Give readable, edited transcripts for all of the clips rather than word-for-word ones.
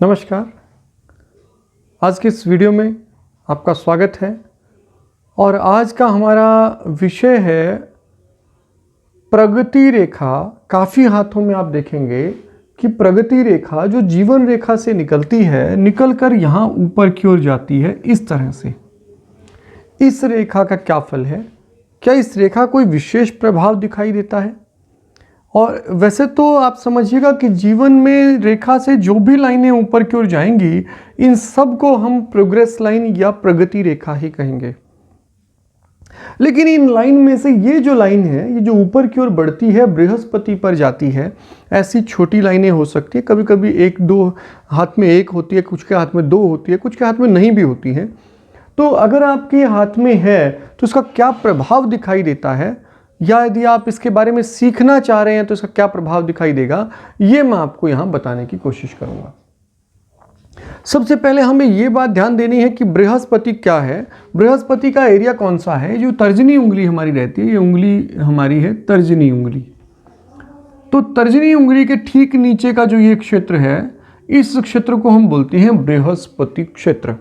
नमस्कार। आज के इस वीडियो में आपका स्वागत है और आज का हमारा विषय है प्रगति रेखा। काफ़ी हाथों में आप देखेंगे कि प्रगति रेखा जो जीवन रेखा से निकलती है, निकलकर यहाँ ऊपर की ओर जाती है इस तरह से। इस रेखा का क्या फल है? क्या इस रेखा कोई विशेष प्रभाव दिखाई देता है? और वैसे तो आप समझिएगा कि जीवन में रेखा से जो भी लाइनें ऊपर की ओर जाएंगी, इन सब को हम प्रोग्रेस लाइन या प्रगति रेखा ही कहेंगे। लेकिन इन लाइन में से ये जो लाइन है, ये जो ऊपर की ओर बढ़ती है, बृहस्पति पर जाती है। ऐसी छोटी लाइनें हो सकती है, कभी कभी एक दो हाथ में एक होती है, कुछ के हाथ में दो होती है, कुछ के हाथ में नहीं भी होती है। तो अगर आपके हाथ में है तो इसका क्या प्रभाव दिखाई देता है, या यदि आप इसके बारे में सीखना चाह रहे हैं तो इसका क्या प्रभाव दिखाई देगा, ये मैं आपको यहां बताने की कोशिश करूंगा। सबसे पहले हमें ये बात ध्यान देनी है कि बृहस्पति क्या है, बृहस्पति का एरिया कौन सा है। जो तर्जनी उंगली हमारी रहती है, ये उंगली हमारी है तर्जनी उंगली। तो तर्जनी उंगली के ठीक नीचे का जो ये क्षेत्र है, इस क्षेत्र को हम बोलते हैं बृहस्पति क्षेत्र,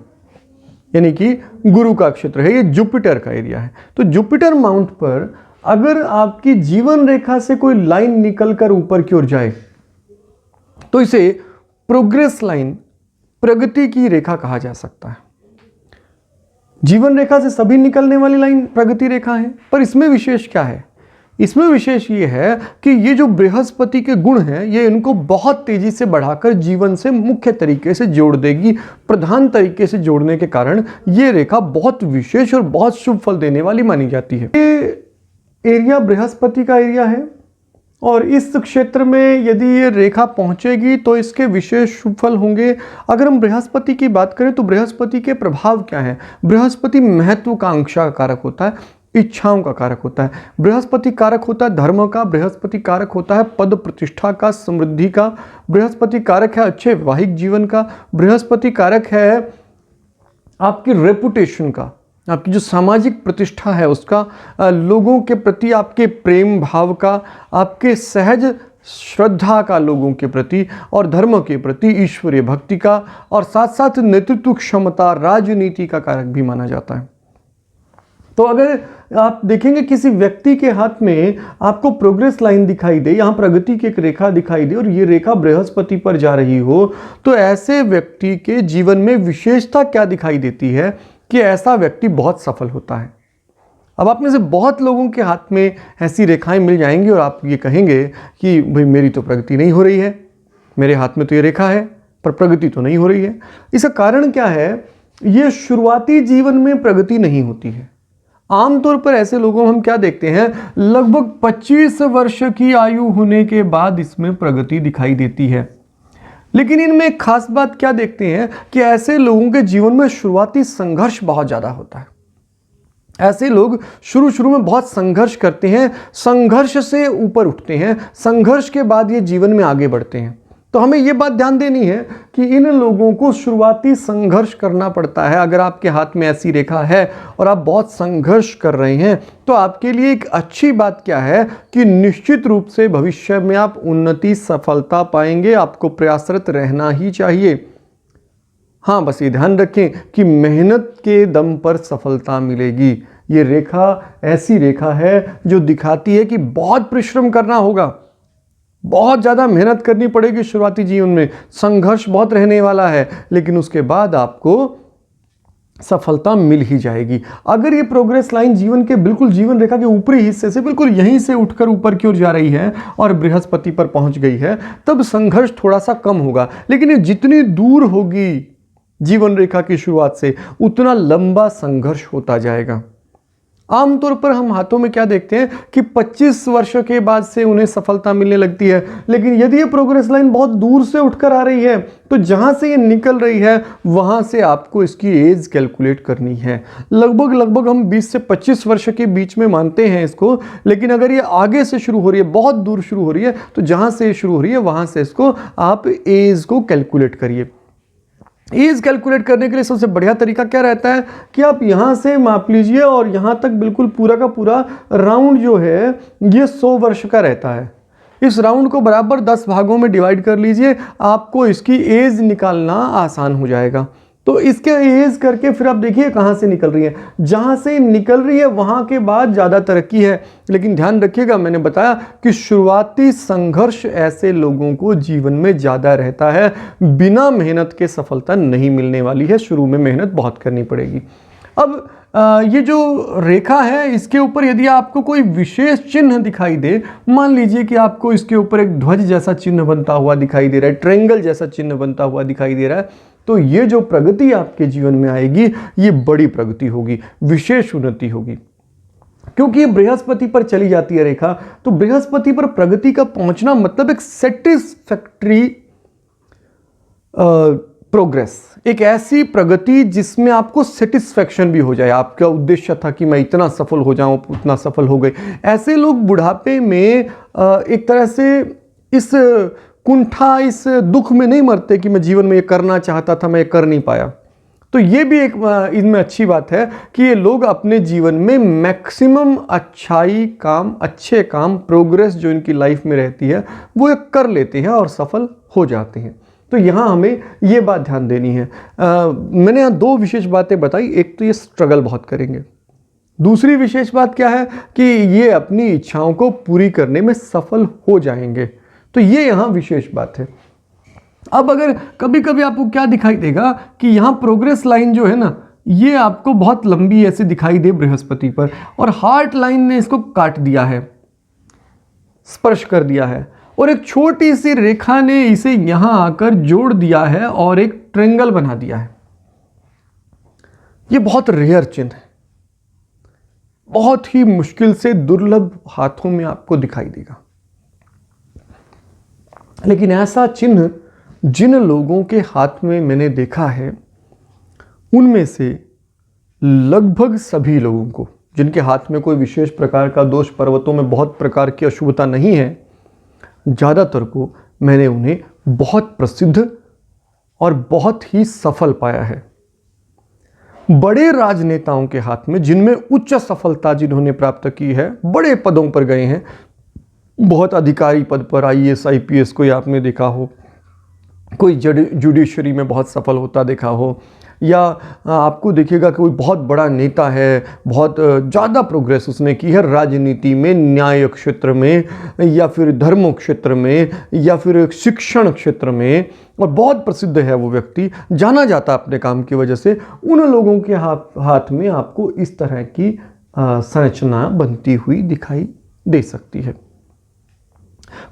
यानी कि गुरु का क्षेत्र है। ये जुपिटर का एरिया है। तो जुपिटर माउंट पर अगर आपकी जीवन रेखा से कोई लाइन निकलकर ऊपर की ओर जाए तो इसे प्रोग्रेस लाइन, प्रगति की रेखा कहा जा सकता है। जीवन रेखा से सभी निकलने वाली लाइन प्रगति रेखा है, पर इसमें विशेष क्या है? इसमें विशेष ये है कि ये जो बृहस्पति के गुण हैं, ये इनको बहुत तेजी से बढ़ाकर जीवन से मुख्य तरीके से जोड़ देगी। प्रधान तरीके से जोड़ने के कारण ये रेखा बहुत विशेष और बहुत शुभ फल देने वाली मानी जाती है। ये एरिया बृहस्पति का एरिया है और इस क्षेत्र में यदि ये रेखा पहुंचेगी तो इसके विशेष शुभ फल होंगे। अगर हम बृहस्पति की बात करें तो बृहस्पति के प्रभाव क्या है? बृहस्पति महत्वाकांक्षा का कारक होता है, इच्छाओं का कारक होता है। बृहस्पति कारक होता है धर्म का, बृहस्पति कारक होता है पद प्रतिष्ठा का, समृद्धि का। बृहस्पति कारक है अच्छे वैवाहिक जीवन का। बृहस्पति कारक है आपकी रेपुटेशन का, आपकी जो सामाजिक प्रतिष्ठा है उसका, लोगों के प्रति आपके प्रेम भाव का, आपके सहज श्रद्धा का लोगों के प्रति और धर्म के प्रति, ईश्वरीय भक्ति का, और साथ साथ नेतृत्व क्षमता, राजनीति का कारक भी माना जाता है। तो अगर आप देखेंगे किसी व्यक्ति के हाथ में आपको प्रोग्रेस लाइन दिखाई दे, यहाँ प्रगति की एक रेखा दिखाई दे और ये रेखा बृहस्पति पर जा रही हो, तो ऐसे व्यक्ति के जीवन में विशेषता क्या दिखाई देती है कि ऐसा व्यक्ति बहुत सफल होता है। अब आप में से बहुत लोगों के हाथ में ऐसी रेखाएं मिल जाएंगी और आप ये कहेंगे कि भाई मेरी तो प्रगति नहीं हो रही है, मेरे हाथ में तो ये रेखा है पर प्रगति तो नहीं हो रही है। इसका कारण क्या है? ये शुरुआती जीवन में प्रगति नहीं होती है। आमतौर पर ऐसे लोगों हम क्या देखते हैं, लगभग 25 वर्ष की आयु होने के बाद इसमें प्रगति दिखाई देती है। लेकिन इनमें एक खास बात क्या देखते हैं कि ऐसे लोगों के जीवन में शुरुआती संघर्ष बहुत ज़्यादा होता है। ऐसे लोग शुरू में बहुत संघर्ष करते हैं, संघर्ष से ऊपर उठते हैं, संघर्ष के बाद ये जीवन में आगे बढ़ते हैं। तो हमें ये बात ध्यान देनी है कि इन लोगों को शुरुआती संघर्ष करना पड़ता है। अगर आपके हाथ में ऐसी रेखा है और आप बहुत संघर्ष कर रहे हैं तो आपके लिए एक अच्छी बात क्या है कि निश्चित रूप से भविष्य में आप उन्नति, सफलता पाएंगे। आपको प्रयासरत रहना ही चाहिए। हाँ, बस ये ध्यान रखें कि मेहनत के दम पर सफलता मिलेगी। ये रेखा ऐसी रेखा है जो दिखाती है कि बहुत परिश्रम करना होगा, बहुत ज़्यादा मेहनत करनी पड़ेगी शुरुआती जीवन में, संघर्ष बहुत रहने वाला है, लेकिन उसके बाद आपको सफलता मिल ही जाएगी। अगर ये प्रोग्रेस लाइन जीवन के बिल्कुल जीवन रेखा के ऊपरी हिस्से से बिल्कुल यहीं से उठकर ऊपर की ओर जा रही है और बृहस्पति पर पहुंच गई है, तब संघर्ष थोड़ा सा कम होगा। लेकिन ये जितनी दूर होगी जीवन रेखा की शुरुआत से, उतना लंबा संघर्ष होता जाएगा। आमतौर पर हम हाथों में क्या देखते हैं कि 25 वर्ष के बाद से उन्हें सफलता मिलने लगती है। लेकिन यदि ये प्रोग्रेस लाइन बहुत दूर से उठकर आ रही है तो जहां से ये निकल रही है वहां से आपको इसकी एज कैलकुलेट करनी है। लगभग हम 20 से 25 वर्ष के बीच में मानते हैं इसको। लेकिन अगर ये आगे से शुरू हो रही है, बहुत दूर शुरू हो रही है, तो जहां से शुरू हो रही है वहां से इसको आप एज को कैलकुलेट करिए। एज कैलकुलेट करने के लिए सबसे बढ़िया तरीका क्या रहता है कि आप यहां से माप लीजिए और यहां तक बिल्कुल पूरा का पूरा राउंड जो है ये 100 वर्ष का रहता है। इस राउंड को बराबर 10 भागों में डिवाइड कर लीजिए, आपको इसकी एज निकालना आसान हो जाएगा। तो इसके एज करके फिर आप देखिए कहाँ से निकल रही है, जहाँ से निकल रही है वहाँ के बाद ज़्यादा तरक्की है। लेकिन ध्यान रखिएगा, मैंने बताया कि शुरुआती संघर्ष ऐसे लोगों को जीवन में ज़्यादा रहता है। बिना मेहनत के सफलता नहीं मिलने वाली है, शुरू में मेहनत बहुत करनी पड़ेगी। अब ये जो रेखा है इसके ऊपर यदि आपको कोई विशेष चिन्ह दिखाई दे, मान लीजिए कि आपको इसके ऊपर एक ध्वज जैसा चिन्ह बनता हुआ दिखाई दे रहा है, ट्रायंगल जैसा चिन्ह बनता हुआ दिखाई दे रहा है, तो ये जो प्रगति आपके जीवन में आएगी ये बड़ी प्रगति होगी, विशेष उन्नति होगी। क्योंकि ये बृहस्पति पर चली जाती है रेखा, तो बृहस्पति पर प्रगति का पहुंचना मतलब एक सेटिस्फैक्टरी प्रोग्रेस, एक ऐसी प्रगति जिसमें आपको सेटिस्फैक्शन भी हो जाए। आपका उद्देश्य था कि मैं इतना सफल हो जाऊं, उतना सफल हो गए। ऐसे लोग बुढ़ापे में एक तरह से इस कुंठा, इस दुख में नहीं मरते कि मैं जीवन में ये करना चाहता था, मैं ये कर नहीं पाया। तो ये भी एक इनमें अच्छी बात है कि ये लोग अपने जीवन में मैक्सिमम अच्छाई काम, अच्छे काम, प्रोग्रेस जो इनकी लाइफ में रहती है वो ये कर लेते हैं और सफल हो जाते हैं। तो यहाँ हमें ये बात ध्यान देनी है। मैंने यहाँ दो विशेष बातें बताई। एक तो ये स्ट्रगल बहुत करेंगे, दूसरी विशेष बात क्या है कि ये अपनी इच्छाओं को पूरी करने में सफल हो जाएंगे। तो ये यहाँ विशेष बात है। अब अगर कभी कभी आपको क्या दिखाई देगा कि यहाँ प्रोग्रेस लाइन जो है ना, ये आपको बहुत लंबी ऐसे दिखाई दे बृहस्पति पर, और हार्ट लाइन ने इसको काट दिया है, स्पर्श कर दिया है, और एक छोटी सी रेखा ने इसे यहां आकर जोड़ दिया है और एक ट्रायंगल बना दिया है। ये बहुत रेयर चिन्ह है, बहुत ही मुश्किल से दुर्लभ हाथों में आपको दिखाई देगा। लेकिन ऐसा चिन्ह जिन लोगों के हाथ में मैंने देखा है, उनमें से लगभग सभी लोगों को, जिनके हाथ में कोई विशेष प्रकार का दोष, पर्वतों में बहुत प्रकार की अशुभता नहीं है, ज़्यादातर को मैंने उन्हें बहुत प्रसिद्ध और बहुत ही सफल पाया है। बड़े राजनेताओं के हाथ में, जिनमें उच्च सफलता जिन्होंने प्राप्त की है, बड़े पदों पर गए हैं, बहुत अधिकारी पद पर, IAS IPS कोई आपने देखा हो, कोई जुडिशरी में बहुत सफल होता देखा हो, या आपको देखिएगा कि कोई बहुत बड़ा नेता है, बहुत ज़्यादा प्रोग्रेस उसने की है राजनीति में, न्याय क्षेत्र में, या फिर धर्म क्षेत्र में, या फिर शिक्षण क्षेत्र में, और बहुत प्रसिद्ध है वो व्यक्ति, जाना जाता अपने काम की वजह से। उन लोगों के हाथ में आपको इस तरह की संरचना बनती हुई दिखाई दे सकती है।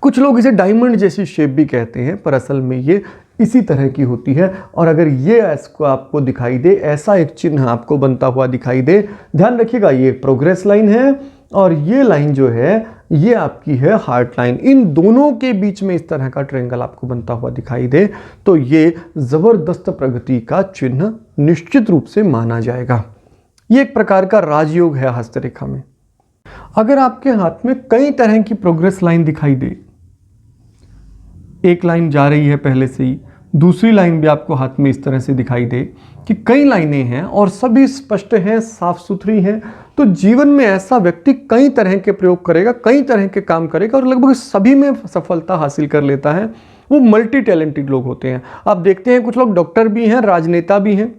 कुछ लोग इसे डायमंड जैसी शेप भी कहते हैं, पर असल में ये इसी तरह की होती है। और अगर ये इसको आपको दिखाई दे, ऐसा एक चिन्ह आपको बनता हुआ दिखाई दे, ध्यान रखिएगा ये प्रोग्रेस लाइन है और ये लाइन जो है ये आपकी है हार्ट लाइन। इन दोनों के बीच में इस तरह का ट्रायंगल आपको बनता हुआ दिखाई दे तो ये जबरदस्त प्रगति का चिन्ह निश्चित रूप से माना जाएगा। ये एक प्रकार का राजयोग है हस्तरेखा में। अगर आपके हाथ में कई तरह की प्रोग्रेस लाइन दिखाई दे, एक लाइन जा रही है पहले से ही, दूसरी लाइन भी आपको हाथ में इस तरह से दिखाई दे कि कई लाइनें हैं और सभी स्पष्ट हैं, साफ सुथरी हैं, तो जीवन में ऐसा व्यक्ति कई तरह के प्रयोग करेगा, कई तरह के काम करेगा और लगभग सभी में सफलता हासिल कर लेता है। वो मल्टी टैलेंटेड लोग होते हैं। आप देखते हैं कुछ लोग डॉक्टर भी हैं, राजनेता भी हैं,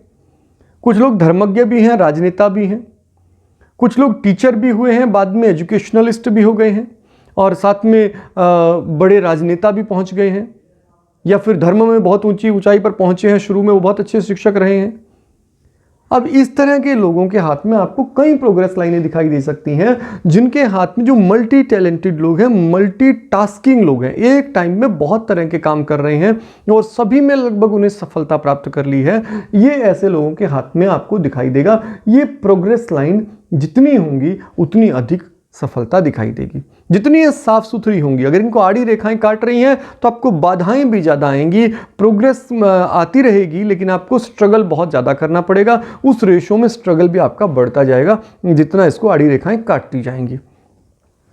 कुछ लोग धर्मज्ञ भी हैं, राजनेता भी हैं, कुछ लोग टीचर भी हुए हैं, बाद में एजुकेशनलिस्ट भी हो गए हैं और साथ में बड़े राजनेता भी पहुंच गए हैं, या फिर धर्म में बहुत ऊंची ऊंचाई पर पहुंचे हैं, शुरू में वो बहुत अच्छे शिक्षक रहे हैं। अब इस तरह के लोगों के हाथ में आपको कई प्रोग्रेस लाइनें दिखाई दे सकती हैं, जिनके हाथ में जो मल्टी टैलेंटेड लोग हैं, मल्टी टास्किंग लोग हैं, एक टाइम में बहुत तरह के काम कर रहे हैं और सभी में लगभग उन्हें सफलता प्राप्त कर ली है। ये ऐसे लोगों के हाथ में आपको दिखाई देगा। ये प्रोग्रेस लाइन जितनी होंगी उतनी अधिक सफलता दिखाई देगी, जितनी ये साफ सुथरी होंगी। अगर इनको आड़ी रेखाएं काट रही हैं तो आपको बाधाएं भी ज़्यादा आएंगी, प्रोग्रेस आती रहेगी लेकिन आपको स्ट्रगल बहुत ज़्यादा करना पड़ेगा। उस रेशो में स्ट्रगल भी आपका बढ़ता जाएगा जितना इसको आड़ी रेखाएं काटती जाएंगी।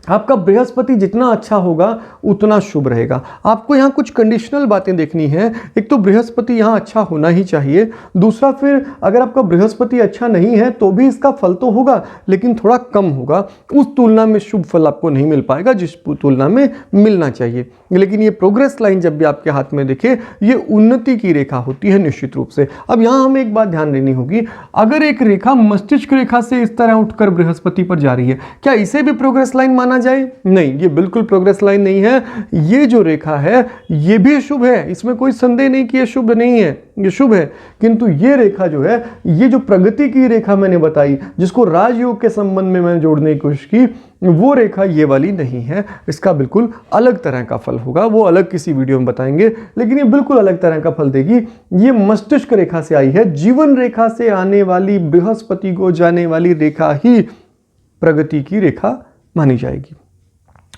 आपका बृहस्पति जितना अच्छा होगा उतना शुभ रहेगा। आपको यहाँ कुछ कंडीशनल बातें देखनी है। एक तो बृहस्पति यहाँ अच्छा होना ही चाहिए, दूसरा फिर अगर आपका बृहस्पति अच्छा नहीं है तो भी इसका फल तो होगा लेकिन थोड़ा कम होगा, उस तुलना में शुभ फल आपको नहीं मिल पाएगा जिस तुलना में मिलना चाहिए। लेकिन ये प्रोग्रेस लाइन जब भी आपके हाथ में दिखे ये उन्नति की रेखा होती है निश्चित रूप से। अब यहाँ हमें एक बात ध्यान देनी होगी, अगर एक रेखा मस्तिष्क रेखा से इस तरह उठकर बृहस्पति पर जा रही है, क्या इसे भी प्रोग्रेस लाइन माना जाए? नहीं, ये बिल्कुल प्रोग्रेस लाइन नहीं है। ये जो रेखा है ये भी शुभ है, इसमें कोई संदेह नहीं कि ये शुभ नहीं है, ये शुभ है। किंतु ये रेखा जो है, ये जो प्रगति की रेखा मैंने बताई जिसको राजयोग के संबंध में मैंने जोड़ने की कोशिश की, वो रेखा ये वाली नहीं है। इसका बिल्कुल अलग तरह का फल होगा, वो अलग किसी वीडियो में बताएंगे, लेकिन ये बिल्कुल अलग तरह का फल देगी। ये मस्तिष्क रेखा से आई है, जीवन रेखा से आने वाली बृहस्पति को जाने वाली रेखा ही प्रगति की रेखा मानी जाएगी।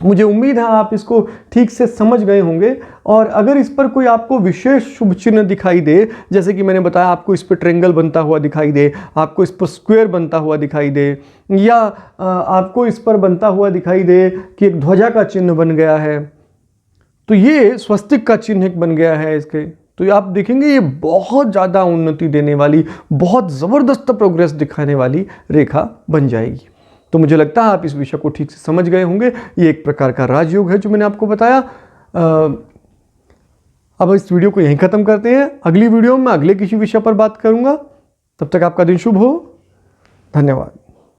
मुझे उम्मीद है आप इसको ठीक से समझ गए होंगे। और अगर इस पर कोई आपको विशेष शुभ चिन्ह दिखाई दे, जैसे कि मैंने बताया आपको इस पर ट्रायंगल बनता हुआ दिखाई दे, आपको इस पर स्क्वायर बनता हुआ दिखाई दे, या आपको इस पर बनता हुआ दिखाई दे कि एक ध्वजा का चिन्ह बन गया है, तो ये स्वस्तिक का चिन्ह बन गया है इसके, तो आप देखेंगे ये बहुत ज़्यादा उन्नति देने वाली, बहुत ज़बरदस्त प्रोग्रेस दिखाने वाली रेखा बन जाएगी। तो मुझे लगता है आप इस विषय को ठीक से समझ गए होंगे। ये एक प्रकार का राजयोग है जो मैंने आपको बताया। अब इस वीडियो को यहीं ख़त्म करते हैं। अगली वीडियो में मैं अगले किसी विषय पर बात करूंगा। तब तक आपका दिन शुभ हो। धन्यवाद।